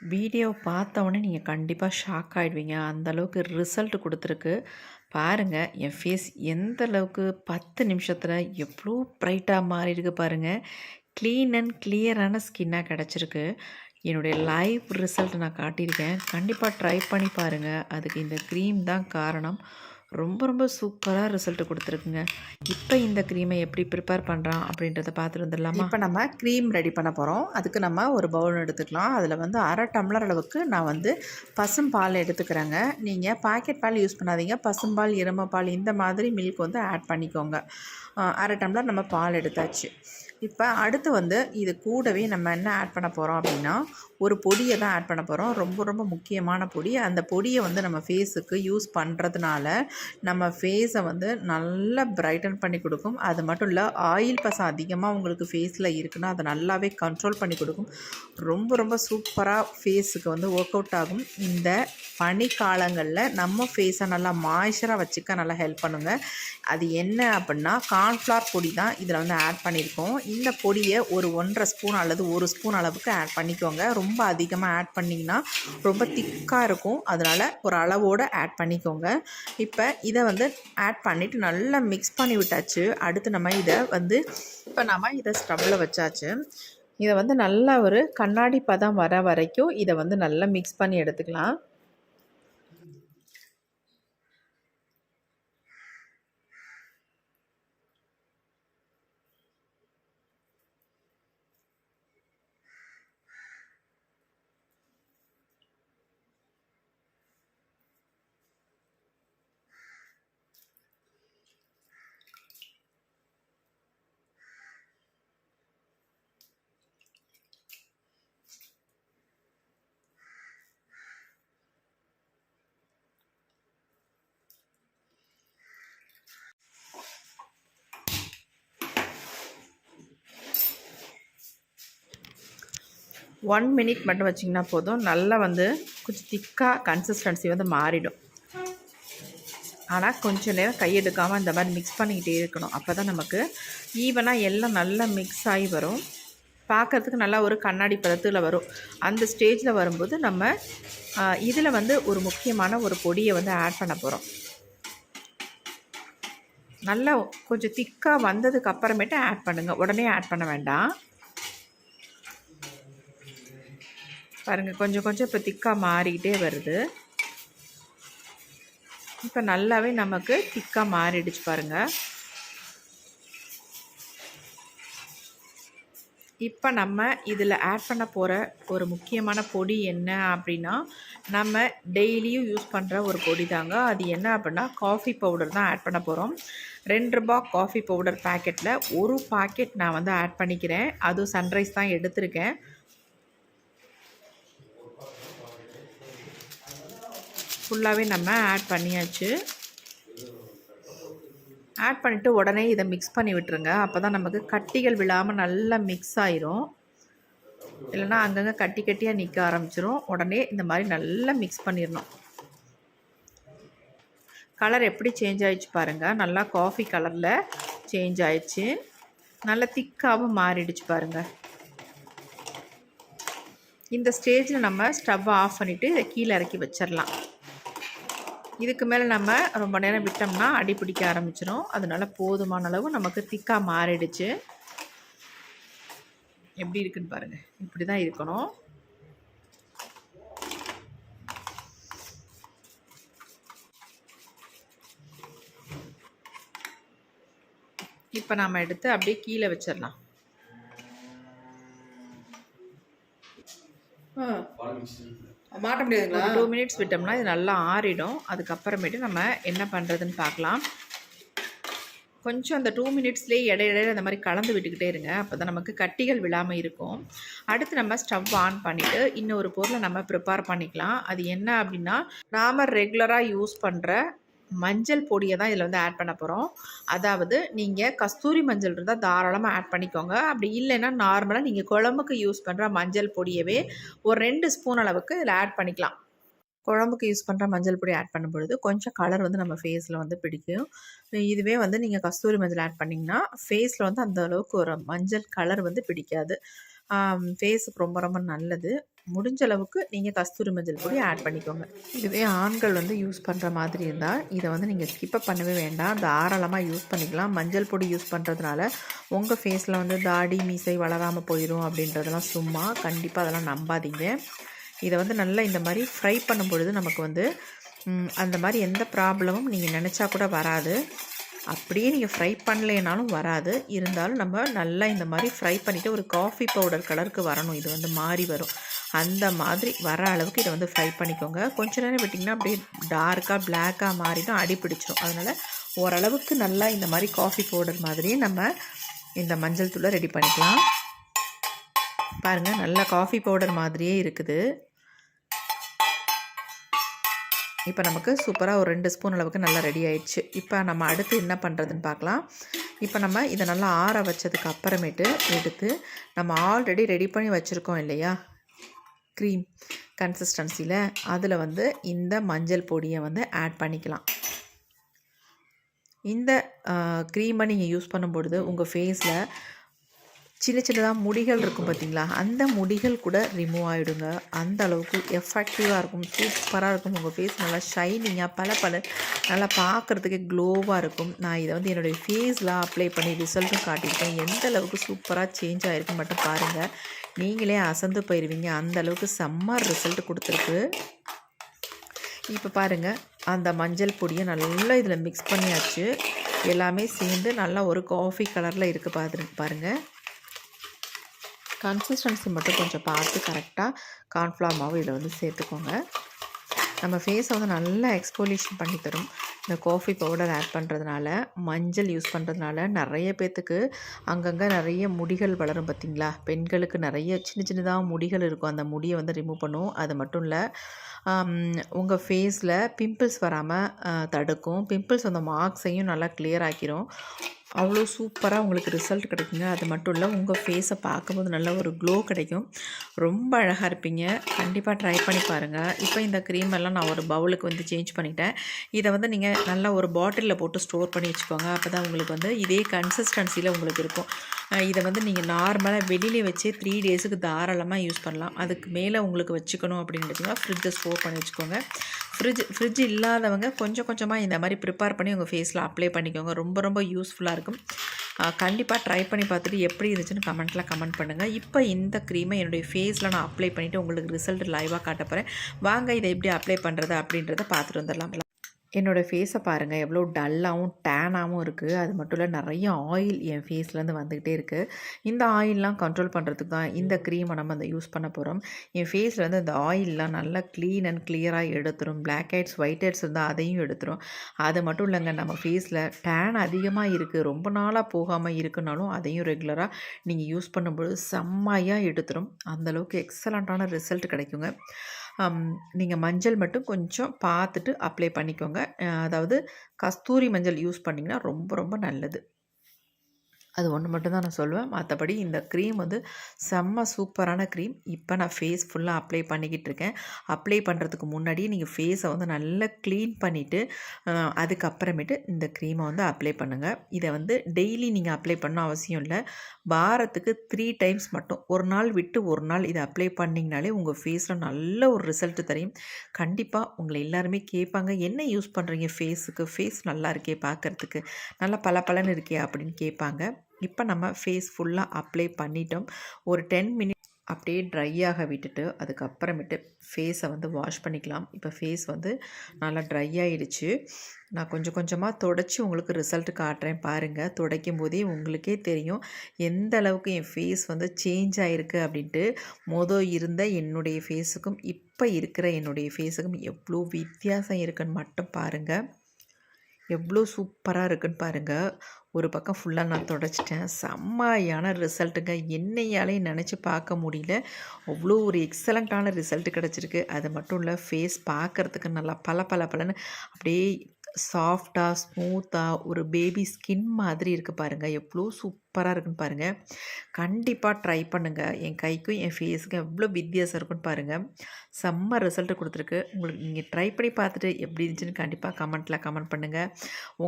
Video பார்த்தோனே நீங்க கண்டிப்பா ஷாக் ஆயிடுவீங்க. அந்த அளவுக்கு ரிசல்ட் குடுத்துருக்கு. பாருங்க, என் ஃபேஸ் எந்த அளவுக்கு 10 நிமிஷத்துல எவ்ளோ பிரைட்டா மாறியிருக்கு பாருங்க. கிளீன் அண்ட் கிளியரான ஸ்கின்னா கெடைச்சிருக்கு. என்னுடைய லைவ் ரிசல்ட் நான் காட்டியிருக்கேன். கண்டிப்பா ட்ரை பண்ணி பாருங்க. அதுக்கு இந்த க்ரீம் தான் காரணம். ரொம்ப ரொம்ப சூப்பரா ரிசல்ட் குடுத்துருக்குங்க. இப்ப இந்த க்ரீமை எப்படி ப்ரிப்பேர் பண்றான் அப்படின்றத பார்த்துட்டு வந்துடலாமா? இப்போ நம்ம க்ரீம் ரெடி பண்ண போகிறோம். அதுக்கு நம்ம ஒரு பவுல் எடுத்துக்கலாம். அதில் வந்து 1/2 டம்ளர் அளவுக்கு நான் வந்து பசும்பால் எடுத்துக்கிறேங்க. நீங்கள் பாக்கெட் பால் யூஸ் பண்ணாதீங்க. பசும்பால், எருமைப்பால் இந்த மாதிரி மில்க் வந்து ஆட் பண்ணிக்கோங்க. 1/2 டம்ளர் நம்ம பால் எடுத்தாச்சு. இப்போ அடுத்து வந்து இது கூடவே நம்ம என்ன ஆட் பண்ண போகிறோம் அப்படின்னா, ஒரு பொடியை தான் ஆட் பண்ண போகிறோம். ரொம்ப ரொம்ப முக்கியமான பொடி. அந்த பொடியை வந்து நம்ம ஃபேஸுக்கு யூஸ் பண்ணுறதுனால நம்ம ஃபேஸை வந்து நல்லா பிரைட்டன் பண்ணி கொடுக்கும். அது மட்டும் இல்லை, ஆயில் பசம் அதிகமாக உங்களுக்கு ஃபேஸில் இருக்குன்னா அதை நல்லாவே கண்ட்ரோல் பண்ணி கொடுக்கும். ரொம்ப ரொம்ப சூப்பராக ஃபேஸுக்கு வந்து ஒர்க் அவுட் ஆகும். இந்த பனிக்காலங்களில் நம்ம ஃபேஸை நல்லா மாய்ஸ்சராக வச்சுக்க நல்லா ஹெல்ப் பண்ணுங்க. அது என்ன அப்படின்னா, கார்ன்ஃப்ளவர் பொடி தான் இதில் வந்து ஆட் பண்ணியிருக்கோம். இந்த பொடியை ஒரு 1.5 ஸ்பூன் அல்லது 1 ஸ்பூன் அளவுக்கு ஆட் பண்ணிக்கோங்க. ரொம்ப அதிகமாக ஆட் பண்ணிங்கன்னா ரொம்ப திக்காக இருக்கும். அதனால் ஒரு அளவோடு ஆட் பண்ணிக்கோங்க. இப்போ இதை வந்து ஆட் பண்ணிவிட்டு நல்லா மிக்ஸ் பண்ணி விட்டாச்சு. அடுத்து நம்ம இதை ஸ்டவ்வில் வச்சாச்சு. இதை வந்து நல்லா ஒரு கண்ணாடி பதம் வர வரைக்கும் இதை வந்து நல்லா மிக்ஸ் பண்ணி எடுத்துக்கலாம். ஒன் மினிட் மட்டும் வச்சிங்கன்னா போதும். நல்லா வந்து கொஞ்சம் திக்காக கன்சிஸ்டன்சி வந்து மாறிடும். ஆனால் கொஞ்சம் நேரம் கையெடுக்காமல் இந்த மாதிரி மிக்ஸ் பண்ணிக்கிட்டே இருக்கணும். அப்போ தான் நமக்கு ஈவனாக எல்லாம் நல்லா மிக்ஸ் ஆகி வரும். பார்க்குறதுக்கு நல்லா ஒரு கண்ணாடி பதத்தில் வரும். அந்த ஸ்டேஜில் வரும்போது நம்ம இதில் வந்து ஒரு முக்கியமான ஒரு பொடியை வந்து ஆட் பண்ண போகிறோம். நல்லா கொஞ்சம் திக்காக வந்ததுக்கு அப்புறமேட்டு ஆட் பண்ணுங்கள். உடனே ஆட் பண்ண வேண்டாம். பாருங்கள், கொஞ்சம் கொஞ்சம் இப்போ திக்காக மாறிக்கிட்டே வருது. இப்போ நல்லாவே நமக்கு திக்காக மாறிடுச்சு பாருங்கள். இப்போ நம்ம இதில் ஆட் பண்ண போகிற ஒரு முக்கியமான பொடி என்ன அப்படின்னா, நம்ம டெய்லியும் யூஸ் பண்ணுற ஒரு பொடி தாங்க. அது என்ன அப்படின்னா, காஃபி பவுடர் தான் ஆட் பண்ண போகிறோம். ₹2 காஃபி பவுடர் பேக்கெட்டில் ஒரு பாக்கெட் நான் வந்து ஆட் பண்ணிக்கிறேன். அதுவும் சன்ரைஸ் தான் எடுத்திருக்கேன். ஃபுல்லாகவே நம்ம ஆட் பண்ணியாச்சு. ஆட் பண்ணிவிட்டு உடனே இதை மிக்ஸ் பண்ணி விட்டுருங்க. அப்போ தான் நமக்கு கட்டிகள் விழாமல் நல்லா மிக்ஸ் ஆயிரும். இல்லைனா அங்கங்கே கட்டி கட்டியாக நிற்க ஆரம்பிச்சிரும். உடனே இந்த மாதிரி நல்லா மிக்ஸ் பண்ணிடணும். கலர் எப்படி சேஞ்ச் ஆகிடுச்சு பாருங்கள். நல்லா காஃபி கலரில் சேஞ்ச் ஆயிடுச்சு. நல்லா திக்காகவும் மாறிடுச்சு பாருங்கள். இந்த ஸ்டேஜில் நம்ம ஸ்டவ்வை ஆஃப் பண்ணிவிட்டு இதை கீழே இறக்கி வச்சிடலாம். இதுக்கு மேலே நம்ம ரொம்ப நேரம் விட்டோம்னா அடி பிடிக்க ஆரம்பிச்சிடும். அதனால போதுமான அளவு நமக்கு திக்காக மாறிடுச்சு. எப்படி இருக்குன்னு பாருங்கள். இப்படி தான் இருக்கணும். இப்போ நாம் எடுத்து அப்படியே கீழே வச்சிடலாம். மாட்ட முடியாதுங்களா? 2 மினிட்ஸ் விட்டோம்னா இது நல்லா ஆறிடும். அதுக்கப்புறமேட்டு நம்ம என்ன பண்ணுறதுன்னு பார்க்கலாம். கொஞ்சம் அந்த 2 மினிட்ஸ்லேயே இடையிடையில அந்த மாதிரி கலந்து விட்டுக்கிட்டே இருங்க. அப்போ தான் நமக்கு கட்டிகள் விழாமல் இருக்கும். அடுத்து நம்ம ஸ்டவ் ஆன் பண்ணிவிட்டு இன்னொரு பொருளை நம்ம ப்ரிப்பேர் பண்ணிக்கலாம். அது என்ன அப்படின்னா, நாம் ரெகுலராக யூஸ் பண்ணுற மஞ்சள் பொடியை தான் இதில் வந்து ஆட் பண்ண போகிறோம். அதாவது நீங்கள் கஸ்தூரி மஞ்சள் இருந்தால் தாராளமாக ஆட் பண்ணிக்கோங்க. அப்படி இல்லைன்னா நார்மலாக நீங்கள் குழம்புக்கு யூஸ் பண்ணுற மஞ்சள் பொடியவே ஒரு 2 ஸ்பூன் அளவுக்கு இதில் ஆட் பண்ணிக்கலாம். குழம்புக்கு யூஸ் பண்ணுற மஞ்சள் பொடி ஆட் பண்ணும்பொழுது கொஞ்சம் கலர் வந்து நம்ம ஃபேஸில் வந்து பிடிக்கும். இதுவே வந்து நீங்கள் கஸ்தூரி மஞ்சள் ஆட் பண்ணிங்கன்னா ஃபேஸில் வந்து அந்த அளவுக்கு ஒரு மஞ்சள் கலர் வந்து பிடிக்காது. ஃபேஸுக்கு ரொம்ப ரொம்ப நல்லது. முடிஞ்ச அளவுக்கு நீங்கள் கஸ்தூரி மஞ்சள் பொடி ஆட் பண்ணிக்கோங்க. இதுவே ஆண்கள் வந்து யூஸ் பண்ணுற மாதிரி இருந்தால் இதை வந்து நீங்கள் ஸ்கிப்பப் பண்ணவே வேண்டாம், தாராளமாக யூஸ் பண்ணிக்கலாம். மஞ்சள் பொடி யூஸ் பண்ணுறதுனால உங்கள் ஃபேஸில் வந்து தாடி மீசை வளராமல் போயிடும் அப்படின்றதெல்லாம் சும்மா, கண்டிப்பாக அதெல்லாம் நம்பாதீங்க. இதை வந்து நல்லா இந்த மாதிரி ஃப்ரை பண்ணும் பொழுது நமக்கு வந்து அந்த மாதிரி எந்த ப்ராப்ளமும் நீங்கள் நினச்சா கூட வராது. அப்படியே நீங்கள் ஃப்ரை பண்ணலைனாலும் வராது. இருந்தாலும் நம்ம நல்லா இந்த மாதிரி ஃப்ரை பண்ணிவிட்டு ஒரு காஃபி பவுடர் கலருக்கு வரணும். இது வந்து மாறி வரும். அந்த மாதிரி வர அளவுக்கு இதை வந்து ஃப்ரை பண்ணிக்கோங்க. கொஞ்ச நேரம் விட்டிங்கன்னா அப்படியே டார்க்காக பிளாக்காக மாறிடும், அடி பிடிச்சிடும். அதனால் ஓரளவுக்கு நல்லா இந்த மாதிரி காஃபி பவுடர் மாதிரியே நம்ம இந்த மஞ்சள் தூளை ரெடி பண்ணிக்கலாம். பாருங்கள், நல்லா காஃபி பவுடர் மாதிரியே இருக்குது. இப்போ நமக்கு சூப்பராக ஒரு 2 ஸ்பூன் அளவுக்கு நல்லா ரெடி ஆயிடுச்சு. இப்போ நம்ம அடுத்து என்ன பண்ணுறதுன்னு பார்க்கலாம். இப்போ நம்ம இதை நல்லா ஆற வச்சதுக்கு அப்புறமேட்டு எடுத்து நம்ம ஆல்ரெடி ரெடி பண்ணி வச்சுருக்கோம் இல்லையா க்ரீம் கன்சிஸ்டன்சியில், அதில் வந்து இந்த மஞ்சள் பொடியை வந்து ஆட் பண்ணிக்கலாம். இந்த க்ரீமை நீங்கள் யூஸ் பண்ணும்பொழுது உங்கள் ஃபேஸில் சின்ன சின்னதாக முடிகள் இருக்கும் பார்த்திங்களா, அந்த முடிகள் கூட ரிமூவ் ஆகிடுங்க. அந்த அளவுக்கு எஃபெக்டிவாக இருக்கும், சூப்பராக இருக்கும். உங்கள் ஃபேஸ் நல்லா ஷைனிங்காக பல நல்லா பார்க்குறதுக்கு க்ளோவாக இருக்கும். நான் இதை வந்து என்னுடைய ஃபேஸில் அப்ளை பண்ணி ரிசல்ட்டும் காட்டியிருக்கேன். எந்த அளவுக்கு சூப்பராக சேஞ்ச் ஆகிருக்கு மட்டும் பாருங்கள், நீங்களே அசந்து போயிடுவீங்க. அந்த அளவுக்கு செம்ம ரிசல்ட் கொடுத்துருக்கு. இப்போ பாருங்கள், அந்த மஞ்சள் பொடியை நல்லா இதில் மிக்ஸ் பண்ணியாச்சு. எல்லாமே சேர்ந்து நல்லா ஒரு காஃபி கலரில் இருக்குது பாருங்கள். கன்சிஸ்டன்சி மட்டும் கொஞ்சம் பார்த்து கரெக்டாக கார்ன்ஃப்ளவர் மாவு இதில் வந்து சேர்த்துக்கோங்க. நம்ம ஃபேஸை வந்து நல்லா எக்ஸ்போலிஷன் பண்ணி தரும். இந்த காஃபி பவுடர் ஆட் பண்ணுறதுனால, மஞ்சள் யூஸ் பண்ணுறதுனால நிறைய பேர்த்துக்கு அங்கங்கே நிறைய முடிகள் வளரும் பார்த்திங்களா. பெண்களுக்கு நிறைய சின்னதாக முடிகள் இருக்கும். அந்த முடியை வந்து ரிமூவ் பண்ணும். அது மட்டும் இல்லை, உங்கள் ஃபேஸில் பிம்பிள்ஸ் வராமல் தடுக்கும். பிம்பிள்ஸ் அந்த மார்க்ஸையும் நல்லா கிளியர் ஆக்கிரும். அவ்வளோ சூப்பராக உங்களுக்கு ரிசல்ட் கிடைக்குங்க. அது மட்டும் இல்லை, உங்கள் ஃபேஸை பார்க்கும்போது நல்ல ஒரு க்ளோ கிடைக்கும். ரொம்ப அழகாக இருப்பீங்க. கண்டிப்பாக ட்ரை பண்ணி பாருங்கள். இப்போ இந்த க்ரீம் எல்லாம் நான் ஒரு பவுலுக்கு வந்து சேஞ்ச் பண்ணிட்டேன். இதை வந்து நீங்கள் நல்லா ஒரு பாட்டிலில் போட்டு ஸ்டோர் பண்ணி வச்சுக்கோங்க. அப்போ தான் உங்களுக்கு வந்து இதே கன்சிஸ்டன்சியில் உங்களுக்கு இருக்கும். இதை வந்து நீங்கள் நார்மலாக வெளியிலே வச்சு 3 டேஸுக்கு தாராளமாக யூஸ் பண்ணலாம். அதுக்கு மேலே உங்களுக்கு வச்சுக்கணும் அப்படின்றதுனா ஃப்ரிட்ஜை ஸ்டோர் பண்ணி வச்சுக்கோங்க. ஃப்ரிட்ஜ் இல்லாதவங்க கொஞ்சம் கொஞ்சமாக இந்த மாதிரி ப்ரிப்பேர் பண்ணி உங்கள் ஃபேஸில் அப்ளை பண்ணிக்கோங்க. ரொம்ப ரொம்ப யூஸ்ஃபுல்லாக இருக்கும். கண்டிப்பாக ட்ரை பண்ணி பார்த்துட்டு எப்படி இருந்துச்சுன்னு கமெண்ட்டில் கமெண்ட் பண்ணுங்கள். இப்போ இந்த க்ரீமை என்னுடைய ஃபேஸில் நான் அப்ளை பண்ணிவிட்டு உங்களுக்கு ரிசல்ட் லைவாக காட்ட போகிறேன். வாங்க இதை எப்படி அப்ளை பண்ணுறது அப்படின்றத பார்த்துட்டு வந்துடலாம். என்னோடய ஃபேஸை பாருங்கள், எவ்வளோ டல்லாகவும் டேனாகவும் இருக்குது. அது மட்டும் இல்லை, நிறைய ஆயில் என் ஃபேஸ்லேருந்து வந்துக்கிட்டே இருக்குது. இந்த ஆயிலெலாம் கண்ட்ரோல் பண்ணுறதுக்கு தான் இந்த க்ரீமை நம்ம அந்த யூஸ் பண்ண போகிறோம். என் ஃபேஸ்லேருந்து இந்த ஆயிலெலாம் நல்லா க்ளீன் அண்ட் கிளியராக எடுத்துரும். பிளாக் ஹெட்ஸ் ஒயிட் ஹெட்ஸ் இருந்தால் அதையும் எடுத்துரும். அது மட்டும் இல்லைங்க, நம்ம ஃபேஸில் டேன் அதிகமாக இருக்குது, ரொம்ப நாளாக போகாமல் இருக்குனாலும் அதையும் ரெகுலராக நீங்கள் யூஸ் பண்ணும்போது செம்மையாக எடுத்துரும். அந்தளவுக்கு எக்ஸலண்ட்டான ரிசல்ட் கிடைக்குங்க. நீங்கள் மஞ்சள் மட்டும் கொஞ்சம் பார்த்துட்டு அப்ளை பண்ணிக்கோங்க. அதாவது கஸ்தூரி மஞ்சள் யூஸ் பண்ணிங்கன்னா ரொம்ப ரொம்ப நல்லது. அது ஒன்று மட்டும் தான் நான் சொல்லுவேன். மற்றபடி இந்த க்ரீம் வந்து செம்ம சூப்பரான க்ரீம். இப்போ நான் ஃபேஸ் ஃபுல்லாக அப்ளை பண்ணிக்கிட்டு இருக்கேன். அப்ளை பண்ணுறதுக்கு முன்னாடியே நீங்கள் ஃபேஸை வந்து நல்லா க்ளீன் பண்ணிவிட்டு அதுக்கப்புறமேட்டு இந்த க்ரீமை வந்து அப்ளை பண்ணுங்கள். இதை வந்து டெய்லி நீங்கள் அப்ளை பண்ண அவசியம் இல்லை. வாரத்துக்கு 3 டைம்ஸ் மட்டும், ஒரு நாள் விட்டு ஒரு நாள் இதை அப்ளை பண்ணிங்கனாலே உங்கள் ஃபேஸில் நல்ல ஒரு ரிசல்ட் தெரியும். கண்டிப்பாக உங்களை எல்லாருமே கேட்பாங்க, என்ன யூஸ் பண்ணுறீங்க ஃபேஸுக்கு, ஃபேஸ் நல்லா இருக்கே பார்க்குறதுக்கு, நல்லா பளபளன்னு இருக்கே அப்படின்னு கேட்பாங்க. இப்போ நம்ம ஃபேஸ் ஃபுல்லாக அப்ளை பண்ணிட்டோம். ஒரு 10 மினிட்ஸ் அப்படியே ட்ரை ஆக விட்டுட்டு அதுக்கப்புறமேட்டு ஃபேஸை வந்து வாஷ் பண்ணிக்கலாம். இப்போ ஃபேஸ் வந்து நல்லா ட்ரை ஆகிடுச்சு. நான் கொஞ்சம் கொஞ்சமாக தொடச்சி உங்களுக்கு ரிசல்ட் காட்டுறேன் பாருங்கள். துடைக்கும் போதே உங்களுக்கே தெரியும் எந்த அளவுக்கு என் ஃபேஸ் வந்து சேஞ்ச் ஆகிருக்கு அப்படின்ட்டு. இருந்த என்னுடைய ஃபேஸுக்கும் இப்போ இருக்கிற என்னுடைய ஃபேஸுக்கும் எவ்வளோ வித்தியாசம் இருக்குன்னு மட்டும் பாருங்கள். எவ்வளோ சூப்பராக இருக்குன்னு பாருங்கள். ஒரு பக்கம் ஃபுல்லாக நான் தொடச்சிட்டேன். செம்மையான ரிசல்ட்டுங்க. என்னையாலே நினச்சி பார்க்க முடியல. அவ்வளோ ஒரு எக்ஸலண்ட்டான ரிசல்ட் கிடச்சிருக்கு. அது மட்டும் இல்லை, ஃபேஸ் பார்க்குறதுக்கு நல்லா பளபளன்னு அப்படியே சாஃப்டாக ஸ்மூத்தாக ஒரு பேபி ஸ்கின் மாதிரி இருக்குது பாருங்கள். எவ்வளோ சூப்பராக இருக்குன்னு பாருங்கள். கண்டிப்பாக ட்ரை பண்ணுங்கள். என் கைக்கும் என் ஃபேஸுக்கும் எவ்வளோ வித்தியாசம் இருக்குன்னு பாருங்கள். செம்ம ரிசல்ட்டு கொடுத்துருக்கு. உங்களுக்கு நீங்கள் ட்ரை பண்ணி பார்த்துட்டு எப்படி இருந்துச்சுன்னு கண்டிப்பாக கமெண்ட்டில் கமெண்ட் பண்ணுங்கள்.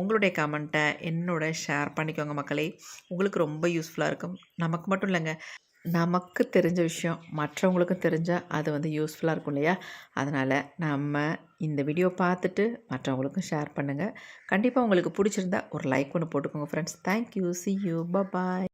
உங்களுடைய கமெண்ட்டை என்னோட ஷேர் பண்ணிக்கோங்க மக்களே. உங்களுக்கு ரொம்ப யூஸ்ஃபுல்லாக இருக்கும். நமக்கு மட்டும் இல்லைங்க, நமக்கு தெரிஞ்ச விஷயம் மற்றவங்களுக்கும் தெரிஞ்சா அது வந்து யூஸ்ஃபுல்லாக இருக்கும் இல்லையா? அதனால் நம்ம இந்த வீடியோ பார்த்துட்டு மற்றவங்களுக்கும் ஷேர் பண்ணுங்கள். கண்டிப்பாக உங்களுக்கு பிடிச்சிருந்தா ஒரு லைக் ஒன்று போட்டுக்கோங்க friends. Thank you. C you. Bye.